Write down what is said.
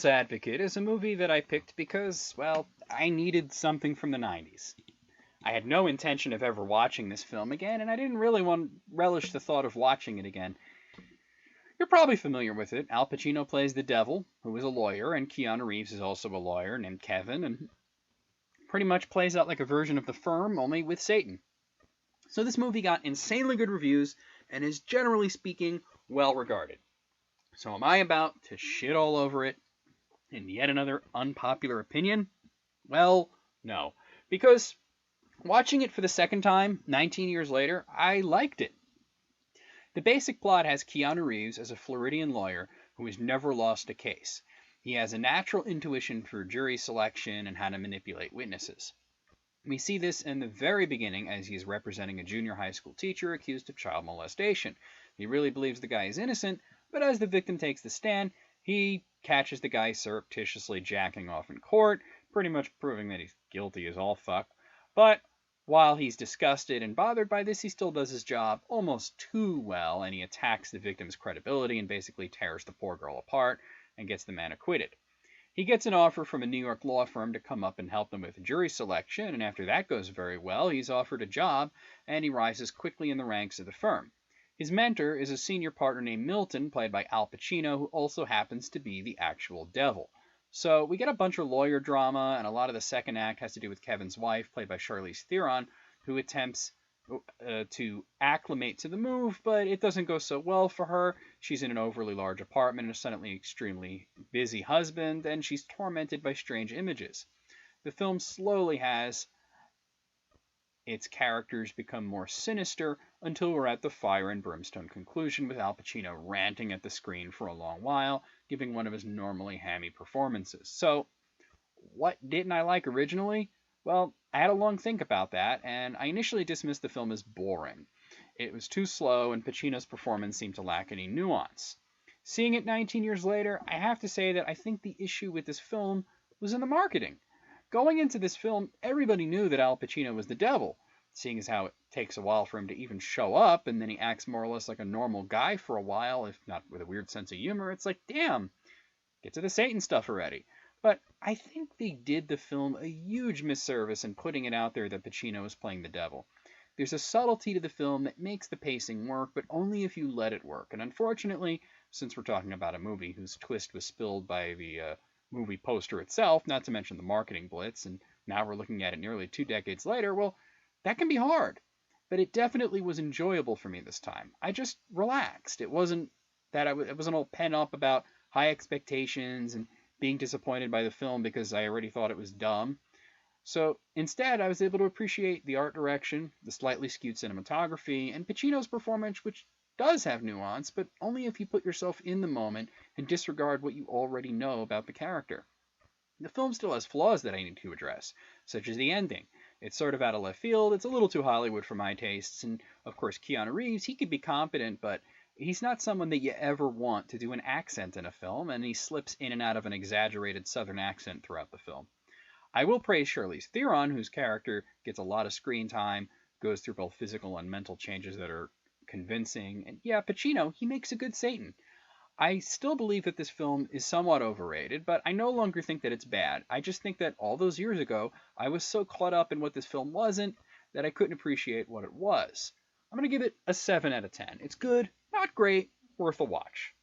Devil's Advocate is a movie that I picked because, well, I needed something from the 90s. I had no intention of ever watching this film again, and I didn't really want relish the thought of watching it again. You're probably familiar with it. Al Pacino plays the devil, who is a lawyer, and Keanu Reeves is also a lawyer named Kevin, and pretty much plays out like a version of The Firm, only with Satan. So this movie got insanely good reviews, and is generally speaking well regarded. So am I about to shit all over it in yet another unpopular opinion? Well, no. Because watching it for the second time, 19 years later, I liked it. The basic plot has Keanu Reeves as a Floridian lawyer who has never lost a case. He has a natural intuition for jury selection and how to manipulate witnesses. We see this in the very beginning as he is representing a junior high school teacher accused of child molestation. He really believes the guy is innocent, but as the victim takes the stand, he catches the guy surreptitiously jacking off in court, pretty much proving that he's guilty as all fuck. But while he's disgusted and bothered by this, he still does his job almost too well, and he attacks the victim's credibility and basically tears the poor girl apart and gets the man acquitted. He gets an offer from a New York law firm to come up and help them with jury selection, and after that goes very well, he's offered a job, and he rises quickly in the ranks of the firm. His mentor is a senior partner named Milton, played by Al Pacino, who also happens to be the actual devil. So we get a bunch of lawyer drama, and a lot of the second act has to do with Kevin's wife, played by Charlize Theron, who attempts to acclimate to the move, but it doesn't go so well for her. She's in an overly large apartment and a suddenly extremely busy husband, and she's tormented by strange images. The film slowly has its characters become more sinister until we're at the fire and brimstone conclusion with Al Pacino ranting at the screen for a long while, giving one of his normally hammy performances. So, what didn't I like originally? Well, I had a long think about that, and I initially dismissed the film as boring. It was too slow, and Pacino's performance seemed to lack any nuance. Seeing it 19 years later, I have to say that I think the issue with this film was in the marketing. Going into this film, everybody knew that Al Pacino was the devil, seeing as how it takes a while for him to even show up, and then he acts more or less like a normal guy for a while, if not with a weird sense of humor. It's like, damn, get to the Satan stuff already. But I think they did the film a huge misservice in putting it out there that Pacino is playing the devil. There's a subtlety to the film that makes the pacing work, but only if you let it work. And unfortunately, since we're talking about a movie whose twist was spilled by the movie poster itself, not to mention the marketing blitz, and now we're looking at it nearly 2 decades later, well, that can be hard. But it definitely was enjoyable for me this time. I just relaxed. It wasn't that it wasn't all pent up about high expectations and being disappointed by the film because I already thought it was dumb. So instead, I was able to appreciate the art direction, the slightly skewed cinematography, and Pacino's performance, which does have nuance, but only if you put yourself in the moment and disregard what you already know about the character. The film still has flaws that I need to address, such as the ending. It's sort of out of left field, it's a little too Hollywood for my tastes, and of course Keanu Reeves, he could be competent, but he's not someone that you ever want to do an accent in a film, and he slips in and out of an exaggerated southern accent throughout the film. I will praise Charlize Theron, whose character gets a lot of screen time, goes through both physical and mental changes that are convincing, and yeah, Pacino, he makes a good Satan. I still believe that this film is somewhat overrated, but I no longer think that it's bad. I just think that all those years ago, I was so caught up in what this film wasn't that I couldn't appreciate what it was. I'm going to give it a 7 out of 10. It's good, not great, worth a watch.